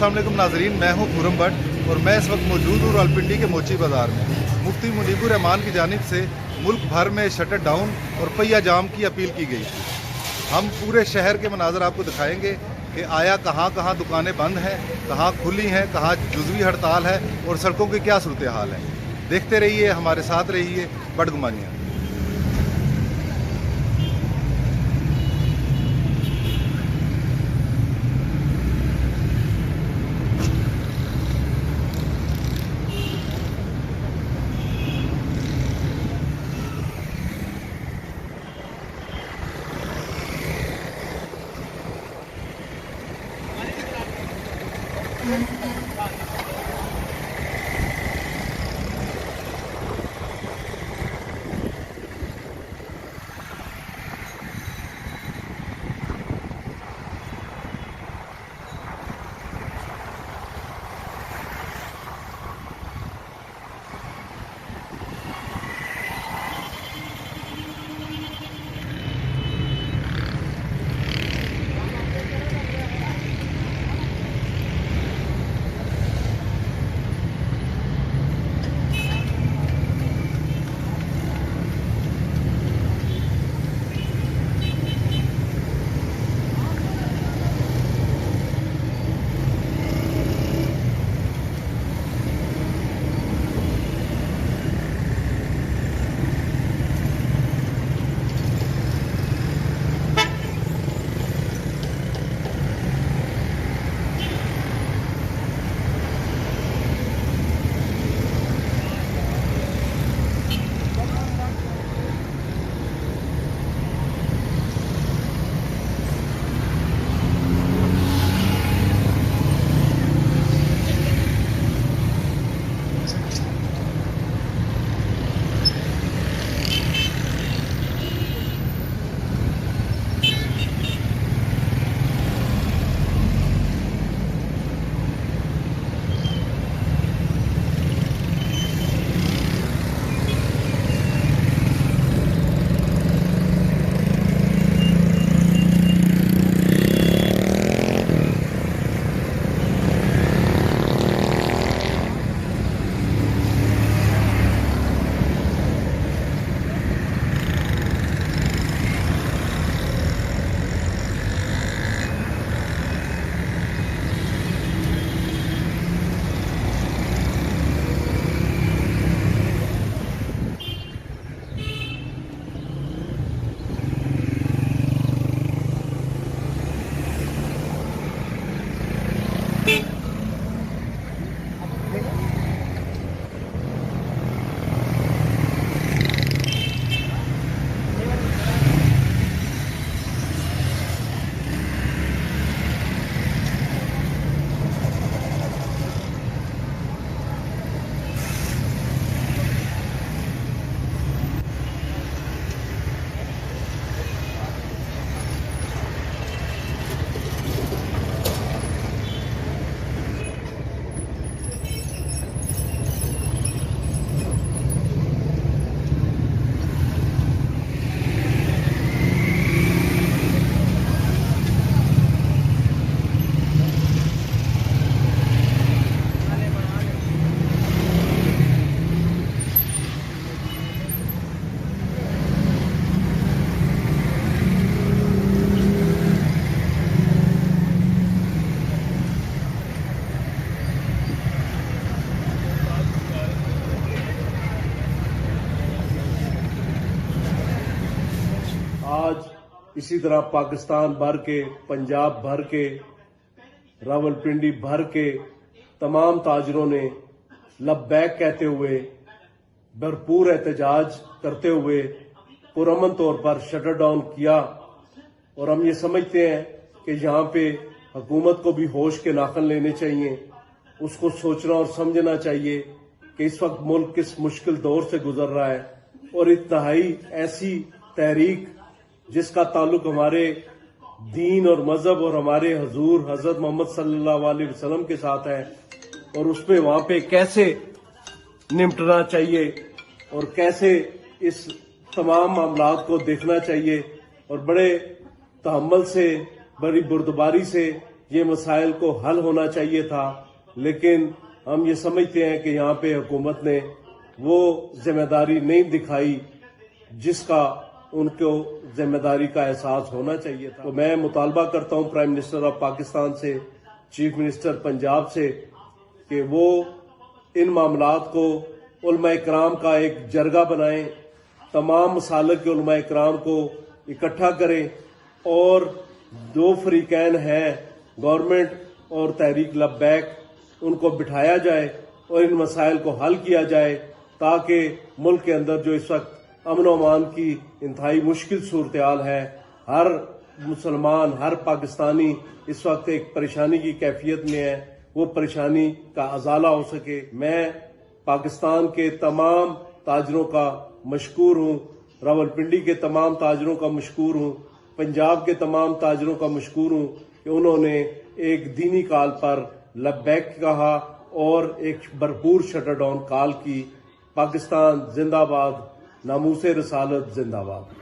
अस्सलाम वालेकुम नाजरीन, मैं हूँ खुरम भट्ट और मैं इस वक्त मौजूद हूँ रावलपिंडी के मोची बाज़ार में। मुफ्ती मुनीबुर रहमान की जानिब से मुल्क भर में शटर डाउन और पहिया जाम की अपील की गई थी। हम पूरे शहर के मनाज़र आपको दिखाएंगे कि आया कहाँ कहाँ दुकानें बंद हैं, कहाँ खुली हैं, कहाँ जुज़वी हड़ताल है और सड़कों की क्या सूरत हाल है। देखते रहिए, हमारे साथ रहिए। बड़गुमानिया। आज इसी तरह पाकिस्तान भर के, पंजाब भर के, रावलपिंडी भर के तमाम ताजरों ने लब्बैक कहते हुए, भरपूर एहतजाज करते हुए पुरअमन तौर पर शटर डाउन किया। और हम ये समझते हैं कि यहाँ पे हुकूमत को भी होश के नाखन लेने चाहिए, उसको सोचना और समझना चाहिए कि इस वक्त मुल्क किस मुश्किल दौर से गुजर रहा है। और इंतहाई ऐसी तहरीक जिसका ताल्लुक हमारे दीन और मजहब और हमारे हजूर हजरत मोहम्मद सल्लल्लाहु अलैहि वसल्लम के साथ है, और उसमें वहां पे कैसे निपटना चाहिए और कैसे इस तमाम मामलात को देखना चाहिए और बड़े तहम्मुल से, बड़ी बुर्दबारी से ये मसाइल को हल होना चाहिए था, लेकिन हम ये समझते हैं कि यहाँ पे हुकूमत ने वो जिम्मेदारी नहीं दिखाई जिसका उनको जिम्मेदारी का एहसास होना चाहिए था। तो मैं मुतालबा करता हूँ प्राइम मिनिस्टर ऑफ पाकिस्तान से, चीफ मिनिस्टर पंजाब से, कि वो इन मामलात को उलमा इकराम का एक जरगा बनाएं, तमाम मसालक के उलमा इकराम को इकट्ठा करें और दो फरीकैन हैं, गवर्नमेंट और तहरीक लब्बैक, उनको बिठाया जाए और इन मसाइल को हल किया जाए, ताकि मुल्क के अंदर जो इस वक्त अमन व अमान की इंतहाई मुश्किल सूरत हाल है, हर मुसलमान, हर पाकिस्तानी इस वक्त एक परेशानी की कैफियत में है, वो परेशानी का अजाला हो सके। मैं पाकिस्तान के तमाम ताजरों का मशकूर हूँ, रावलपिंडी के तमाम ताजरों का मशकूर हूँ, पंजाब के तमाम ताजरों का मशकूर हूँ कि उन्होंने एक दीनी काल पर लब्बैक कहा और एक भरपूर शटर डाउन कॉल की। पाकिस्तान जिंदाबाद, नामूसे रसालत जिंदाबाद।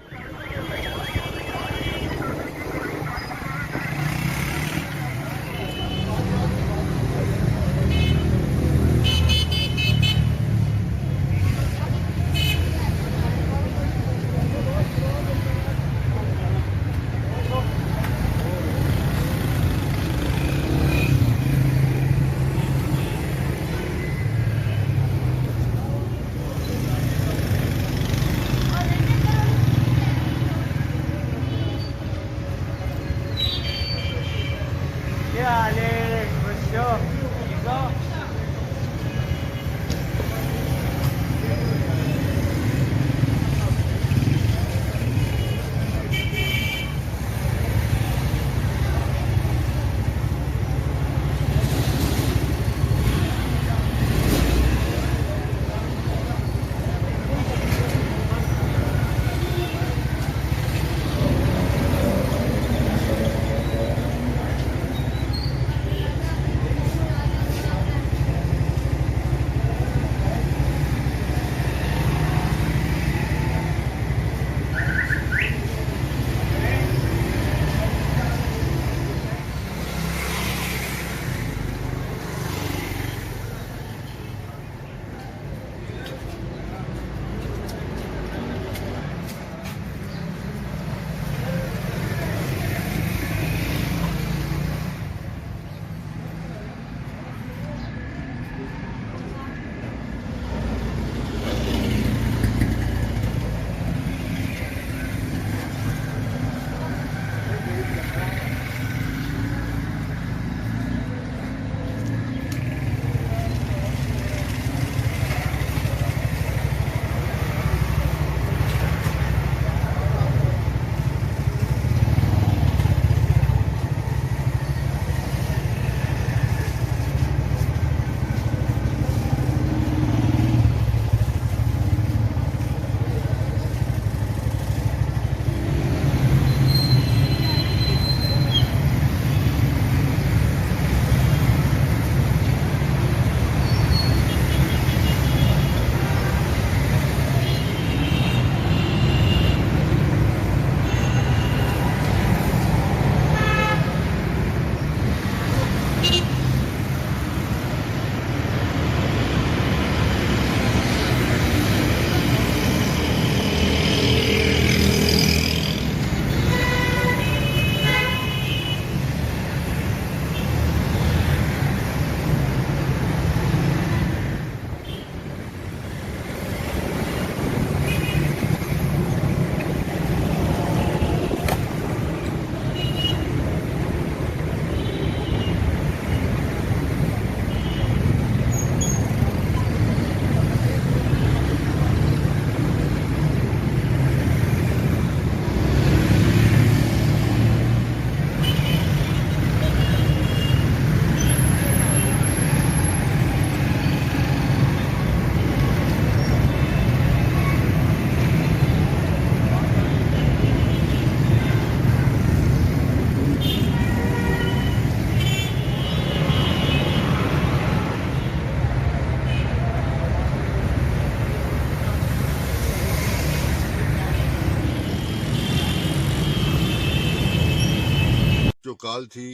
जो कॉल थी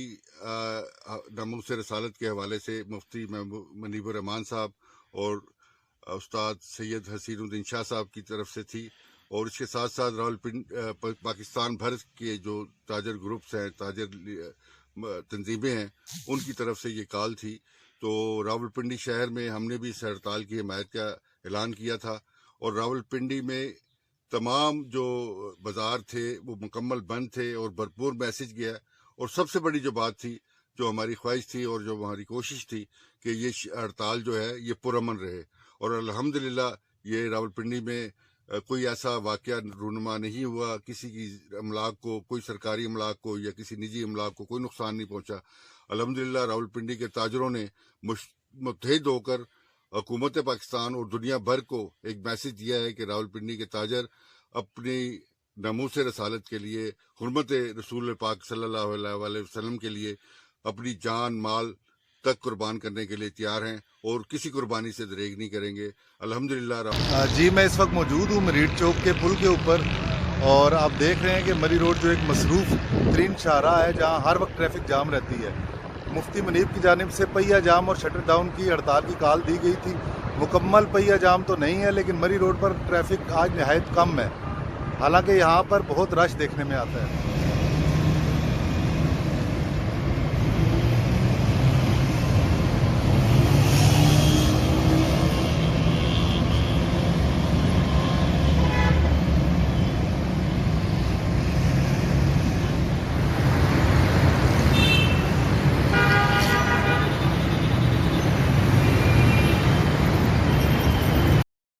नामूस रसालत के हवाले से मुफ्ती मुनीबुर रहमान साहब और उस्ताद सैयद हसीनुद्दीन शाह साहब की तरफ से थी, और इसके साथ साथ रावलपिंडी पाकिस्तान भर के जो ताजर ग्रुप्स हैं, ताजर तंजीमें हैं, उनकी तरफ से ये कॉल थी। तो रावलपिंडी शहर में हमने भी इस हड़ताल की हिमायत का ऐलान किया था, और रावलपिंडी में तमाम जो बाज़ार थे वो मुकम्मल बंद थे और भरपूर मैसेज गया। और सबसे बड़ी जो बात थी, जो हमारी ख्वाहिश थी और जो हमारी कोशिश थी कि ये हड़ताल जो है ये पुरअमन रहे, और अल्हम्दुलिल्लाह ये रावलपिंडी में कोई ऐसा वाक़या रूनुमा नहीं हुआ, किसी की अमलाक को, कोई सरकारी अमलाक को या किसी निजी अमलाक को कोई नुकसान नहीं पहुंचा। अल्हम्दुलिल्लाह रावलपिंडी के ताजरों ने मुत्तहिद होकर हुकूमत पाकिस्तान और दुनिया भर को एक मैसेज दिया है कि रावलपिंडी के ताजर अपनी नामूस रसालत के लिए, हुर्मत रसूल पाक सल्लल्लाहु अलैहि वसल्लम के लिए अपनी जान माल तक कुर्बान करने के लिए तैयार हैं और किसी कुर्बानी से दरेग नहीं करेंगे। अल्हम्दुलिल्लाह। जी, मैं इस वक्त मौजूद हूँ मरीड चौक के पुल के ऊपर, और आप देख रहे हैं कि मरी रोड जो एक मसरूफ़ तरीन शाहराह है जहाँ हर वक्त ट्रैफिक जाम रहती है। मुफ्ती मुनीब की जानिब से पहिया जाम और शटर डाउन की हड़ताल की कॉल दी गई थी। मुकम्मल पहिया जाम तो नहीं है, लेकिन मरी रोड पर ट्रैफिक आज नहायत कम है, हालांकि यहाँ पर बहुत रश देखने में आता है।